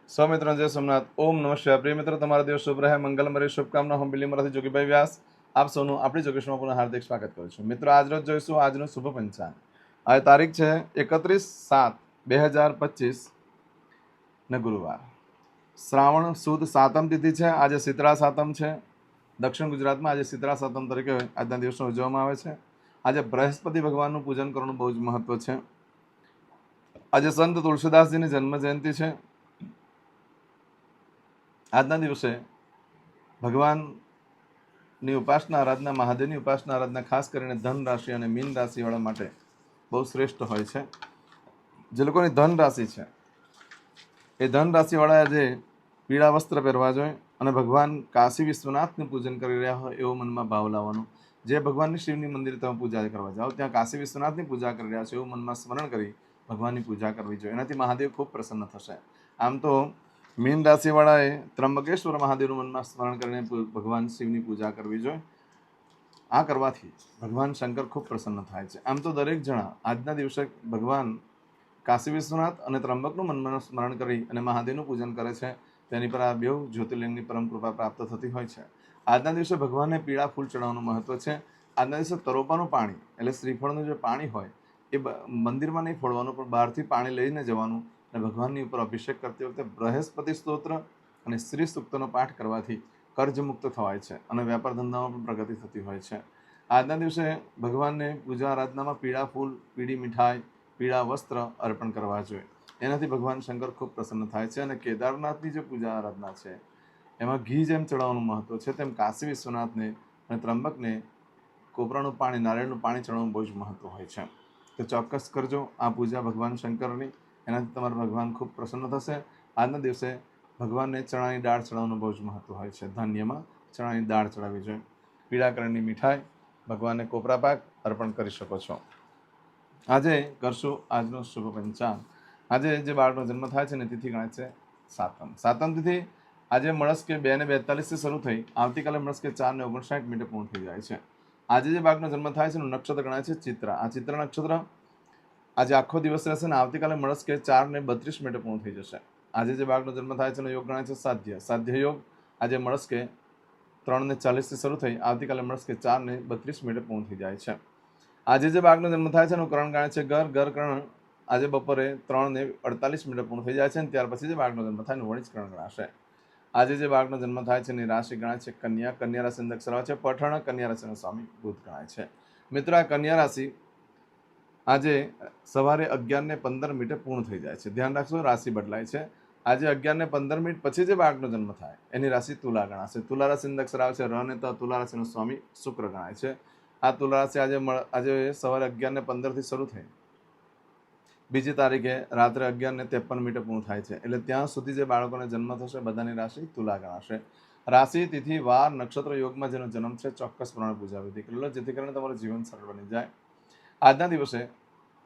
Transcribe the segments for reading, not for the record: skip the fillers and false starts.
સ્વામિત્ર જય સોમનાથ. ઓમ નમઃ શિવાય. પ્રિય મિત્રો, તમારા દિવસ શુભ રહે, મંગલમય શુભકામના. હું બિલીમરાથી જોગીભાઈ વ્યાસ આપ સૌનું આપણી જોગેશમાં પુનઃ હાર્દિક સ્વાગત કરું છું. મિત્રો, આજરોજ જોઈશું આજનું શુભ પંચાંગ. આજે તારીખ છે 31/7/2025 ને ગુરુવાર. શ્રાવણ સુદ સાતમ તિથિ છે. આજે શીતળા સાતમ છે. દક્ષિણ ગુજરાતમાં આજે શીતળા સાતમ તરીકે આજના દિવસને ઉજવવામાં આવે છે. આજે બૃહસ્પતિ ભગવાનનું પૂજન કરવાનું બહુ જ મહત્વ છે. આજે સંત તુલસીદાસજીની જન્મ જયંતિ છે. આજના દિવસે ભગવાનની ઉપાસના આરાધના, મહાદેવની ઉપાસના આરાધના ખાસ કરીને ધન રાશિ અને મીન રાશિવાળા માટે બહુ શ્રેષ્ઠ હોય છે. જે લોકોની ધન રાશિ છે એ ધન રાશિવાળા આજે પીળા વસ્ત્ર પહેરવા જોઈએ અને ભગવાન કાશી વિશ્વનાથનું પૂજન કરી રહ્યા હોય એવો મનમાં ભાવ લાવવાનો. જે ભગવાનની શિવની મંદિર તમે પૂજા કરવા જાઓ ત્યાં કાશી વિશ્વનાથની પૂજા કરી રહ્યા છો એવું મનમાં સ્મરણ કરી ભગવાનની પૂજા કરવી જોઈએ. એનાથી મહાદેવ ખૂબ પ્રસન્ન થશે. આમ તો મીન રાશિવાળાએ ત્રંબકેશ્વર મહાદેવનું મનમાં સ્મરણ કરીને ભગવાન શિવની પૂજા કરવી જોઈએ. આ કરવાથી ભગવાન શંકર ખૂબ પ્રસન્ન થાય છે. આમ તો દરેક જણા આજના દિવસે ભગવાન કાશી વિશ્વનાથ અને ત્રંબકનું મનમાં સ્મરણ કરી અને મહાદેવનું પૂજન કરે છે. તેની પર આ બે જ્યોતિર્લિંગની પરમ કૃપા પ્રાપ્ત થતી હોય છે. આજના દિવસે ભગવાનને પીળા ફૂલ ચડાવવાનું મહત્વ છે. આજના દિવસે તરોપાનું પાણી એટલે શ્રીફળનું જે પાણી હોય એ મંદિરમાં નહીં ફોડવાનું, પણ બહારથી પાણી લઈને જવાનું અને ભગવાનની ઉપર અભિષેક કરતી વખતે બૃહસ્પતિ સ્તોત્ર અને શ્રી સૂક્તનો પાઠ કરવાથી કર્જમુક્ત થવાય છે અને વેપાર ધંધામાં પણ પ્રગતિ થતી હોય છે. આજના દિવસે ભગવાનને પૂજા આરાધનામાં પીળા ફૂલ, પીળી મીઠાઈ, પીળા વસ્ત્ર અર્પણ કરવા જોઈએ. એનાથી ભગવાન શંકર ખૂબ પ્રસન્ન થાય છે. અને કેદારનાથની જે પૂજા આરાધના છે એમાં ઘી જેમ ચડાવવાનું મહત્વ છે, તેમ કાશી વિશ્વનાથને અને ત્રંબકને કોપરાનું પાણી, નારિયેળનું પાણી ચડાવવાનું બહુ જ મહત્વ હોય છે. તો ચોક્કસ કરજો આ પૂજા ભગવાન શંકરની. એનાથી તમારા ભગવાન ખૂબ પ્રસન્ન થશે. આજના દિવસે ભગવાનને ચણાની દાળ ચડાવવાનું બહુ જ મહત્વ હોય છે. ધાન્યમાં ચણાની દાળ ચડાવવી જોઈએ. પીળા કલરની મીઠાઈ, ભગવાનને કોપરા પાક અર્પણ કરી શકો છો. આજે કરશું આજનો શુભ પંચાંગ. આજે જે બાળકનો જન્મ થાય છે ને તિથિ ગણાય છે સાતમ. સાતમ તિથિ આજે મળસ્કે 2:42 શરૂ થઈ આવતીકાલે મળસ્કે 4:59 પૂર્ણ થઈ જાય છે. આજે જે બાળકનો જન્મ થાય છે એનું નક્ષત્ર ગણાય છે ચિત્રા. આ ચિત્ર નક્ષત્ર આજે આખો દિવસ રહેશે ને આવતીકાલે મળસ્કે 4:32 પૂર્ણ થઈ જશે. આજે જે બાળકનો જન્મ થાય છે એનો યોગ ગણાય છે સાધ્ય. સાધ્ય યોગ આજે મળસ્કે 3:40 શરૂ થઈ આવતીકાલે મળસ્કે 4:32 પૂર્ણ થઈ જાય છે. આજે જે બાળકનો જન્મ થાય છે એનું કરણ ગણાય છે ગર. ગર કરણ આજે બપોરે 3:48 પૂર્ણ થઈ જાય છે અને ત્યાર પછી જે બાળકનો જન્મ થાય એનું વણિજ કરણ ગણાશે. આજે જે બાળકનો જન્મ થાય છે એની રાશિ ગણાય છે કન્યા. કન્યા રાશિ અક્ષર છે પઠણ. કન્યા રાશિનો સ્વામી બુધ ગણાય છે. મિત્રો, આ કન્યા રાશિ આજે સવારે 11:15 પૂર્ણ થઈ જાય છે. ધ્યાન રાખજો, રાશિ બદલાય છે. આજે 11:15 પછી જે બાળકનો જન્મ થાય એની રાશિ તુલા ગણાશે. તુલા રાશિ અક્ષર આવે છે ર ને ત. તુલા રાશિનો સ્વામી શુક્ર ગણાય છે. આ તુલા રાશિ આજે સવારે 11:15 શરૂ થઈ બીજી તારીખે રાત્રે 11:53 પૂર્ણ થાય છે. એટલે ત્યાં સુધી જે બાળકોને જન્મ થશે બધાની રાશિ તુલા ગણાશે. રાશિ, તિથિ, વાર, નક્ષત્ર યોગમાં જેનો જન્મ છે ચોક્કસ પ્રમાણે પૂજા વિધિ કરી લો, જેથી કરીને તમારું જીવન સરળ બની જાય. આજના દિવસે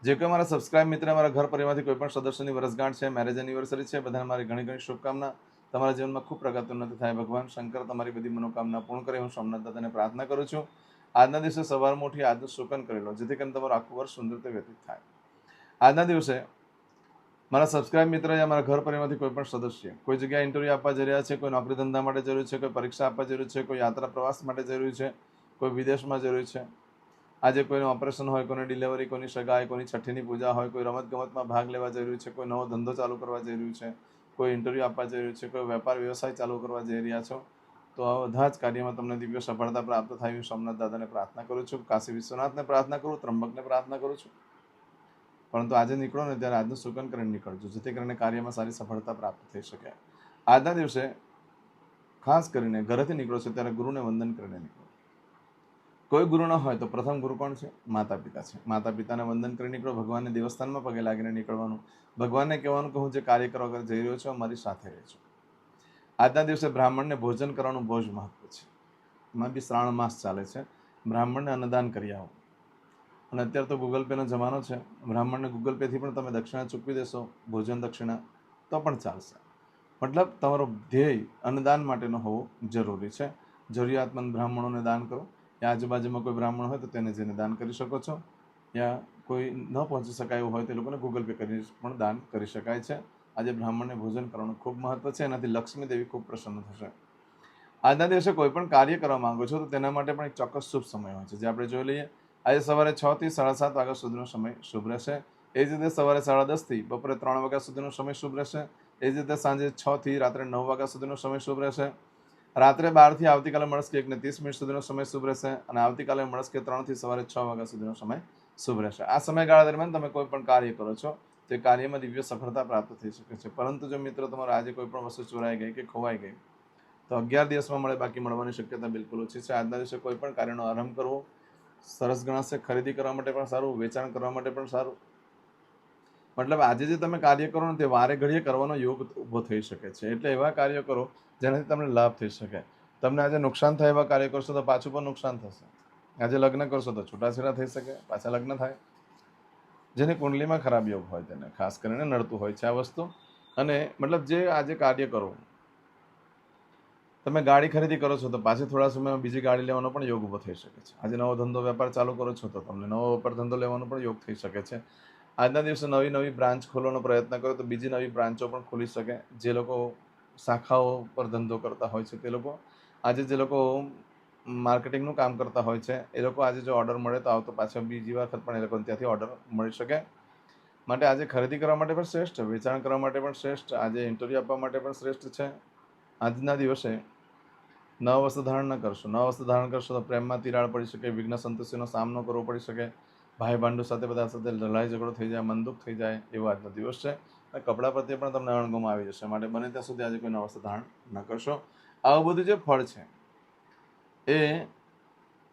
જે કોઈ મારા સબસ્ક્રાઇબ મિત્ર, મારા ઘર પરિવારમાંથી કોઈ પણ સદસ્યની વર્ષગાંઠ છે, મેરેજ એનિવર્સરી છે, બધાને મારી ઘણી ઘણી શુભકામના. તમારા જીવનમાં ખૂબ પ્રગતિ ઉન્નતિ થાય. ભગવાન શંકર તમારી બધી મનોકામના પૂર્ણ કરે હું સોમનાથ દાદાને પ્રાર્થના કરું છું. આજના દિવસે સવારમાં ઉઠી આજનું શુકન કરી લો, જેથી કરીને તમારું આખું વર્ષ સુંદર રીતે વ્યતીત થાય. આજના દિવસે મારા સબસ્ક્રાઇબ મિત્ર યા મારા ઘર પરિવારમાંથી કોઈ પણ સદસ્ય કોઈ જગ્યાએ ઇન્ટરવ્યૂ આપવા જઈ રહ્યા છે, કોઈ નોકરી ધંધા માટે જરૂરી છે, કોઈ પરીક્ષા આપવા જરૂરી છે, કોઈ યાત્રા પ્રવાસ માટે જરૂરી છે, કોઈ વિદેશમાં જરૂરી છે, આજે કોઈનું ઓપરેશન હોય, કોઈની ડિલિવરી, કોઈની સગાઈ, કોઈની છઠ્ઠીની પૂજા હોય, કોઈ રમતગમતમાં ભાગ લેવા જરૂરી છે, કોઈ નવો ધંધો ચાલુ કરવા જઈ રહ્યું છે, કોઈ ઇન્ટરવ્યૂ આપવા જઈ રહ્યું છે, કોઈ વેપાર વ્યવસાય ચાલુ કરવા જઈ રહ્યા છો, તો આ બધા જ કાર્યમાં તમને દિવ્ય સફળતા પ્રાપ્ત થાય હું સોમનાથ દાદાને પ્રાર્થના કરું છું. કાશી વિશ્વનાથને પ્રાર્થના કરું, ત્રંબકને પ્રાર્થના કરું છું. પરંતુ આજે નીકળો ને ત્યારે આજનું શુકન કરીને નીકળજો, જેથી કરીને કાર્યમાં સારી સફળતા પ્રાપ્ત થઈ શકે. આજના દિવસે ખાસ કરીને ઘરેથી નીકળો છો ત્યારે ગુરુને વંદન કરીને નીકળો. કોઈ ગુરુ ન હોય તો પ્રથમ ગુરુ કોણ છે? માતા પિતા છે. માતા પિતાને વંદન કરી નીકળો. ભગવાનને દેવસ્થાનમાં પગે લાગીને નીકળવાનું. ભગવાનને કહેવાનું કે હું જે કાર્ય કરવા જઈ રહ્યો છું મારી સાથે રહેજો. આજના દિવસે બ્રાહ્મણને ભોજન કરવાનું બહુ જ મહત્વ છે. એમાં બી શ્રાવણ માસ ચાલે છે. બ્રાહ્મણને અન્નદાન કરી આવો. અને અત્યારે તો ગૂગલ પેનો જમાનો છે. બ્રાહ્મણને ગૂગલ પેથી પણ તમે દક્ષિણા ચૂકવી દેશો, ભોજન દક્ષિણા, તો પણ ચાલશે. મતલબ તમારો ધ્યેય અન્નદાન માટેનો હોવો જરૂરી છે. જરૂરિયાતમંદ બ્રાહ્મણોને દાન કરો. યા આજુબાજુમાં કોઈ બ્રાહ્મણ હોય તો તેને જઈને દાન કરી શકો છો. યા કોઈ ન પહોંચી શકાય એવું હોય તે લોકોને ગૂગલ પે કરીને પણ દાન કરી શકાય છે. આજે બ્રાહ્મણને ભોજન કરવાનું ખૂબ મહત્વ છે. એનાથી લક્ષ્મી દેવી ખૂબ પ્રસન્ન થશે. આજના દિવસે કોઈ પણ કાર્ય કરવા માંગો છો તો તેના માટે પણ એક ચોક્કસ શુભ સમય હોય છે, જે આપણે જોઈ લઈએ. આજે સવારે 6 થી 7:30 વાગ્યા સુધીનો સમય શુભ રહેશે. એ જ રીતે સવારે 10:30 થી બપોરે 3 વાગ્યા સુધીનો સમય શુભ રહેશે. એ જ રીતે સાંજે 6 થી રાત્રે 9 વાગ્યા સુધીનો સમય શુભ રહેશે. રાત્રે 12 થી આવતીકાલે મળસ્કે 1:30 સુધીનો સમય શુભ રહેશે. અને આવતીકાલે મળસ્કે 3 થી સવારે 6 વાગ્યા સુધીનો સમય શુભ રહેશે. આ સમયગાળા દરમિયાન તમે કોઈ પણ કાર્ય કરો છો તે કાર્યમાં દિવ્ય સફળતા પ્રાપ્ત થઈ શકે છે. પરંતુ જો મિત્રો તમારે આજે કોઈ પણ વસ્તુ ચોરાઈ ગઈ કે ખોવાઈ ગઈ તો 11 દિવસમાં મળે, બાકી મળવાની શક્યતા બિલકુલ ઓછી છે. આજના દિવસે કોઈ પણ કાર્યનો આરંભ કરવો સરસ ગણાશે. ખરીદી કરવા માટે પણ સારું, વેચાણ કરવા માટે પણ સારું. મતલબ આજે જે તમે કાર્ય કરો ને તે વારે ઘડીએ કરવાનો યોગ ઊભો થઈ શકે છે. એટલે એવા કાર્યો કરો જેનાથી તમને લાભ થઈ શકે. તમને આજે નુકસાન થાય એવા કાર્ય કરશો તો પાછું પણ નુકસાન થશે. આજે લગ્ન કરશો તો છૂટાછેડા થઈ શકે, પાછા લગ્ન થાય. જેની કુંડલીમાં ખરાબ યોગ હોય તેને ખાસ કરીને નડતું હોય છે આ વસ્તુ. અને મતલબ જે આજે કાર્ય કરો, તમે ગાડી ખરીદી કરો છો તો પાછી થોડા સમયમાં બીજી ગાડી લેવાનો પણ યોગ ઊભો થઈ શકે છે. આજે નવો ધંધો વેપાર ચાલુ કરો છો તો તમને નવો વેપાર ધંધો લેવાનો પણ યોગ થઈ શકે છે. આજના દિવસે નવી બ્રાન્ચ ખોલવાનો પ્રયત્ન કરો તો બીજી નવી બ્રાન્ચો પણ ખુલી શકે. જે લોકો શાખાઓ પર ધંધો કરતા હોય છે તે લોકો, આજે જે લોકો માર્કેટિંગનું કામ કરતા હોય છે એ લોકો આજે જો ઓર્ડર મળે તો આવતો પાછળ બીજી વખત પણ એ લોકોને ત્યાંથી ઓર્ડર મળી શકે. માટે આજે ખરીદી કરવા માટે પણ શ્રેષ્ઠ, વેચાણ કરવા માટે પણ શ્રેષ્ઠ, આજે ઇન્ટરવ્યૂ આપવા માટે પણ શ્રેષ્ઠ છે. આજના દિવસે નવા વસ્ત્ર ધારણ ન કરશો. નવા વસ્ત્ર ધારણ કરશો તો પ્રેમમાં તિરાડ પડી શકે, વિઘ્ન સંતોષીનો સામનો કરવો પડી શકે, ભાઈ ભાંડુ સાથે બધા સાથે લડાઈ ઝઘડો થઈ જાય, મનદુખ થઈ જાય, એવો આજનો દિવસ છે. અને કપડાં પ્રત્યે પણ તમને અણગમ આવી જશે. માટે બને ત્યાં સુધી આજે કોઈ નવા વસ્ત્ર ધારણ ન કરશો. આવું બધું જે ફળ છે એ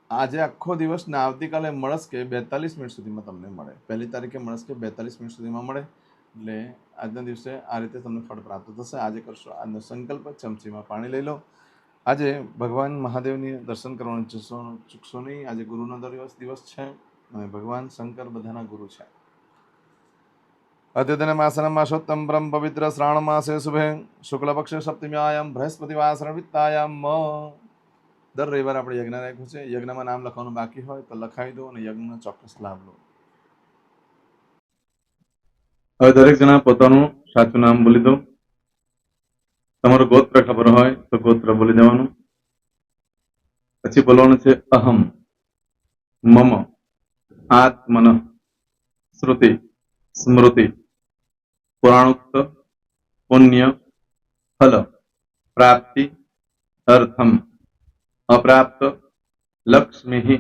આજે આખો દિવસ ને આવતીકાલે મળસ્કે 42 સુધીમાં તમને મળે. 1 તારીખે મળસ્કે 42 સુધીમાં મળે. એટલે આજના દિવસે આ રીતે તમને ફળ પ્રાપ્ત થશે. આજે કરશો આજનો સંકલ્પ. ચમચીમાં પાણી લઈ લો. આજે ભગવાન મહાદેવની દર્શન કરવાનું ચૂકશો નહીં. આજે ગુરુનો દિવસ છે અને ભગવાન શંકર બધાના ગુરુ છે. અદ્યતન માસન માસોત્તમ બ્રહ્મ પવિત્ર શ્રાવણ માસે શુભે શુક્લ પક્ષે સપ્તમ્યાયામ બૃહસ્પતિવાસર વિત્તાયામ. દર રવિવારે આપણે યજ્ઞ રાખ્યું છે. યજ્ઞમાં નામ લખવાનું બાકી હોય તો લખાવી દો અને યજ્ઞનો ચોક્કસ લાભ લો. હવે દરેક જણા પોતાનું સાચું નામ બોલી દો. તમારું ગોત્ર ખબર હોય તો ગોત્ર બોલી દેવાનું. પછી બોલવાનું છે અહમ, મમ, આત્મન, શ્રુતિ, સ્મૃતિ, પુરાણોક્ત, પુણ્ય, ફલ, પ્રાપ્તિ, અર્થમ, અપ્રાપ્ત, લક્ષ્મી,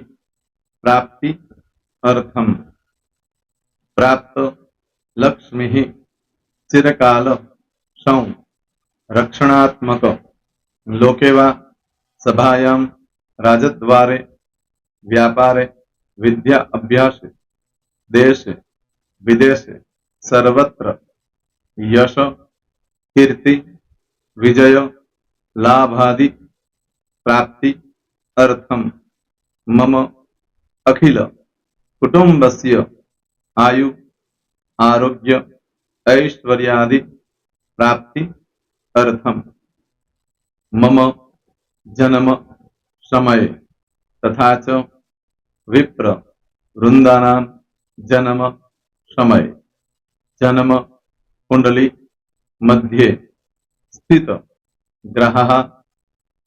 પ્રાપ્તિ, અર્થમ, પ્રાપ્ત, લક્ષ્મી, ચિરકાલ, સૌ, રક્ષણાત્મક, લોકેવા, સભાયામ, રાજદ્વારે, વ્યાપારે, વિદ્યા અભ્યાસે, દેશે વિદેશે, સર્વત્ર, યશ, કીર્તિ, વિજય, લાભાદિ, પ્રાપ્તિ, અર્થમ, મમ, અખિલ, કુટુંબસ્ય, આયુ, આરોગ્ય, ऐश्वर्यादि, प्राप्ति, अर्थम, मम, जन्म, समय, तथा च विप्र, वृंदानां, जन्म, समय, जन्म, कुंडली, मध्ये, स्थित, ग्रहः,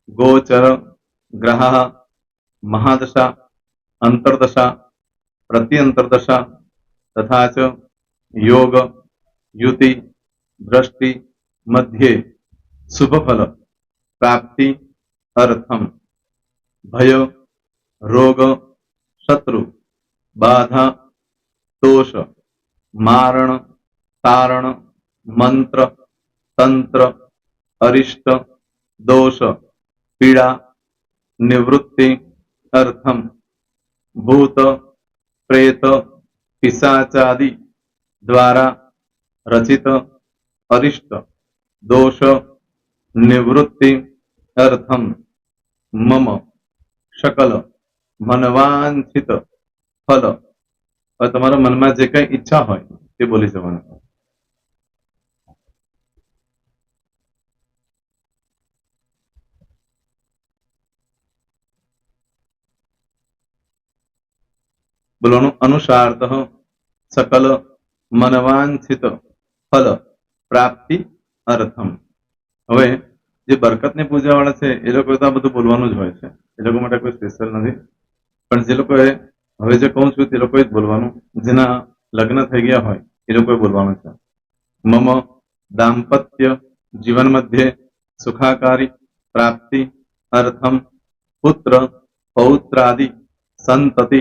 गोचर, ग्रहः, महादशा, अंतर्दशा, प्रत्यंतर्दशा, तथा च योग, युति, दृष्टि, मध्ये, शुभ फल, प्राप्ति, अर्थम, भय, रोग, शत्रु, बाधा, दोष, मारण, तारण, मंत्र, तंत्र, अरिष्ट, दोष, पीड़ा, निवृत्ति, अर्थम, भूत, प्रेत, पिशाचादि द्वारा रचित अरिष्ट, दोष, निवृत्ति, अर्थम, मम, सकल, मनवांछित फल. હવે તમારા મનમાં જે કઈ ઈચ્છા હોય તે બોલી જવાનું. બોલવાનું અનુસારતઃ सकल मनवांछित फल પ્રાપ્તિ અર્થમ. હવે જે બરકતની પૂજા વાળા છે એ લોકો તો આ બધું બોલવાનું જ હોય છે, એ લોકો માટે કોઈ સ્પેશિયલ નથી. પણ જે લોકોએ હવે જે કહું છું તે લોકોએ જ બોલવાનું, જેના લગ્ન થઈ ગયા હોય એ લોકોએ બોલવાનું છે. મમ દાંપત્ય જીવન મધ્યે સુખાકારી પ્રાપ્તિ અર્થમ પુત્ર પૌત્રાદિ સંતતિ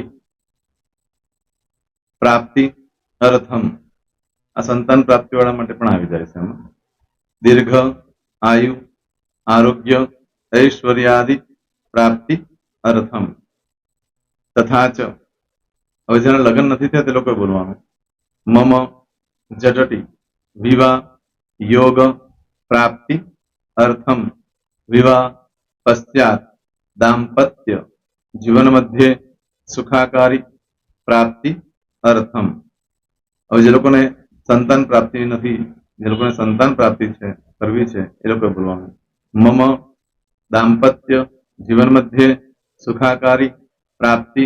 પ્રાપ્તિ અર્થમ. આ સંતાન પ્રાપ્તિ વાળા માટે પણ આવી જાય છે એમાં. દીર્ઘ આયુ આરોગ્ય ઐશ્વર્યાદિ પ્રાપ્તિ અર્થમ. તથા ચ, હવે જેના લગ્ન નથી થયા તે લોકોએ બોલવાનું. મમ જટટી વિવાહ યોગ પ્રાપ્તિ અર્થમ વિવાહ પશ્ચાત દાંપત્ય જીવન મધ્યે સુખાકારી પ્રાપ્તિ અર્થમ. હવે જે લોકોને સંતાન પ્રાપ્તિ નથી, જે લોકોને સંતાન પ્રાપ્તિ છે કરવી છે એ લોકોએ બોલવાનું. મમ દાંપત્ય જીવન મધ્યે સુખાકારી પ્રાપ્તિ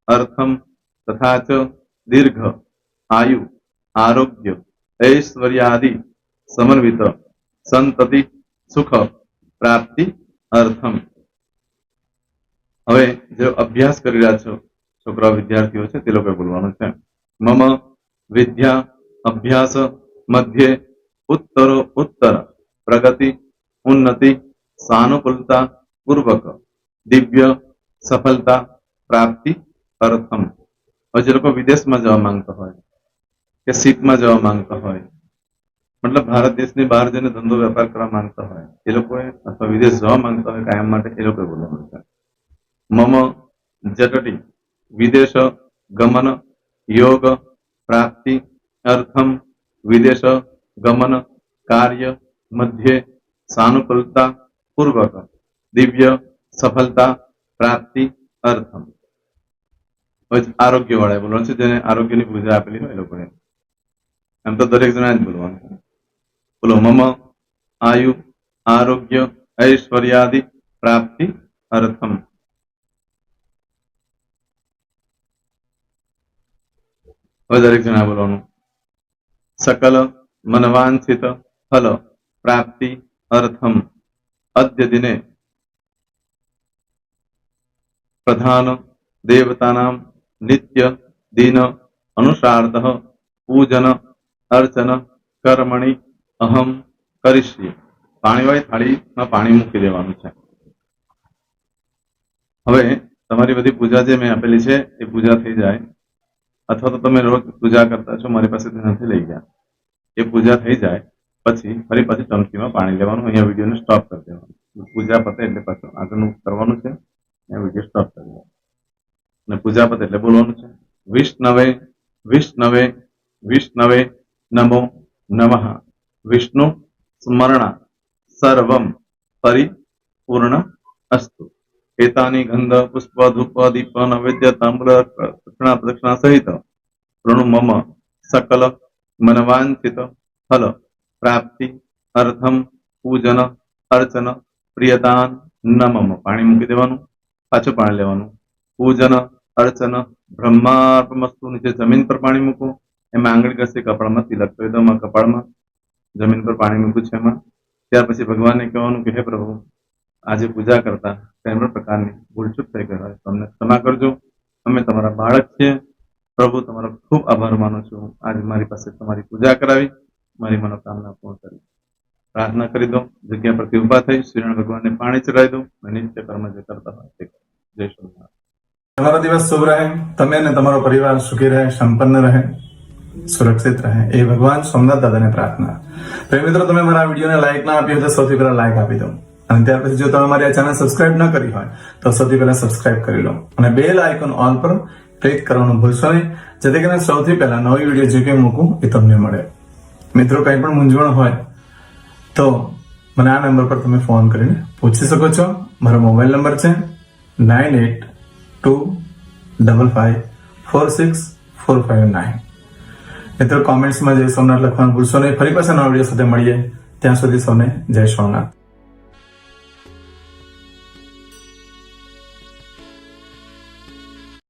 અર્થમ તથા ચ દીર્ઘ આયુ આરોગ્ય ઐશ્વર્યાદિ સમન્વિત સંતતિ સુખ પ્રાપ્તિ અર્થમ. હવે જે અભ્યાસ કરી રહ્યા છો છોકરા વિદ્યાર્થીઓ છે તે લોકોએ બોલવાનું છે. મમ વિદ્યા અભ્યાસ મધ્યે ઉત્તરો ઉત્તર પ્રગતિ ઉન્નતિ સાનુકૂલતા પૂર્વક દિવ્ય સફળતા પ્રાપ્તિ અર્થમ. હવે જે લોકો વિદેશમાં જવા માંગતા હોય કે શીપમાં જવા માંગતા હોય, મતલબ ભારત દેશની બહાર જઈને ધંધો વેપાર કરવા માંગતા હોય એ લોકોએ, અથવા વિદેશ જવા માંગતા હોય કાયમ માટે, એ લોકોએ બોલવાનું છે. મમ જટટી વિદેશ ગમન યોગ પ્રાપ્તિ અર્થમ વિદેશ ગમન કાર્ય મધ્યે સાનુકૂલતા પૂર્વક દિવ્ય સફળતા પ્રાપ્તિ અર્થમ. હવે આરોગ્ય વાળા બોલવાનું છે, જેને આરોગ્યની પૂજા આપેલી હોય એ લોકોએ. એમ તો દરેક જણા જ બોલવાનું. બોલો. મમ આયુ આરોગ્ય ઐશ્વર્યાદિ પ્રાપ્તિ અર્થમ. હવે દરેક જણા બોલવાનું. સકલ મનવાંછિત ફલ પ્રાપ્તિ અર્થમ અદ્ય દિને પ્રધાન દેવતાનામ નિત્ય દિન અનુસાર્ધ પૂજન અર્ચન કર્મણિ અહમ કરીશ્યે. પાણીવાળી થાળીમાં પાણી મૂકી દેવાનું છે. હવે તમારી બધી પૂજા જે મેં આપેલી છે એ પૂજા થઈ જાય, અથવા તો તમે રોજ પૂજા કરતા છો, મારી પાસેથી નથી લઈ ગયા, એ પૂજા થઈ જાય પછી ફરી પાછી ચમચીમાં પાણી લેવાનું. અહીંયા વિડીયોને સ્ટોપ કરી દેવાનું. પૂજા પતે એટલે પાછું આગળનું કરવાનું છે. અહીંયા વિડીયો સ્ટોપ કરી દેવાનું અને પૂજા પતે એટલે બોલવાનું છે. વિષ્ણવે વિષ્ણવે વિષ્ણવે નમો નમઃ વિષ્ણુ સ્મરણા સર્વમ પરિપૂર્ણ અસ્તુ. એતાની ગંધ પુષ્પ ધૂપ દીપ નૈવેદ્ય તાંબૂલ પ્રદક્ષિણા સહિત પ્રણુ મમ સકલ મનવાંછિત ફલ પ્રાપ્તિ અર્થમ પૂજન અર્ચન પ્રિયતાન નમમ. પાણી મૂકી દેવાનું, પાછું પાણી લેવાનું. પૂજન અર્ચન બ્રહ્માર્પણમસ્તુ. નીચે જમીન પર પાણી મૂકો, એમાં આંગળી ઘસી કપાળમાં તિલક કરી દો. કપાળમાં જમીન પર પાણી મૂક્યું છે એમાં. ત્યાર પછી ભગવાનને કહેવાનું કે હે પ્રભુ, આજે પૂજા કરતા કઈ પણ પ્રકારની ભૂલચૂક થઈ ગઈ હોય તમને ક્ષમા કરજો. અમે તમારા બાળક છીએ પ્રભુ, તમારો ખૂબ આભાર માનું છું. આજે મારી પાસે તમારી પૂજા કરાવી, મારી મનોકામના પૂર્ણ કરી. પ્રાર્થના કરી દો. જગ્યા પરથી ઉભા થઈ શ્રીનારાયણ ભગવાનને પાણી ચડાવી દો અને નિત્ય કર્મ જે કરતા હોય તે. જય સ્વામિનારાયણ. તમારો દિવસ શુભ રહે, તમે અને તમારો પરિવાર સુખી રહે, સંપન્ન રહે, સુરક્ષિત રહે, એ ભગવાન સોમનાથ દાદાને પ્રાર્થના. તો મિત્રો, તમે મારા વિડીયોને લાઈક ના આપી હોય તો સૌથી પહેલા લાઈક આપી દો, અને ત્યાર પછી જો તમે મારી આ ચેનલ સબસ્ક્રાઇબ ન કરી હોય તો સૌથી પહેલા સબસ્ક્રાઇબ કરી લો અને બેલ આઇકોન ઓલ પર ક્લિક કરવાનું ભૂલશો નહીં, જેથી કરીને સૌથી પહેલા નવી વિડીયો જે કંઈ મૂકું એ તમને મળે. મિત્રો, કંઈ પણ મૂંઝવણ હોય તો મને આ નંબર પર તમે ફોન કરીને પૂછી શકો છો. મારો મોબાઈલ નંબર છે 9825546459. મિત્રો, કોમેન્ટ્સમાં જય સોમનાથ લખવાનું ભૂલશો નહીં. ફરી પાછા નવા વિડીયો સાથે મળીએ. ત્યાં સુધી સૌને જય સોમનાથ.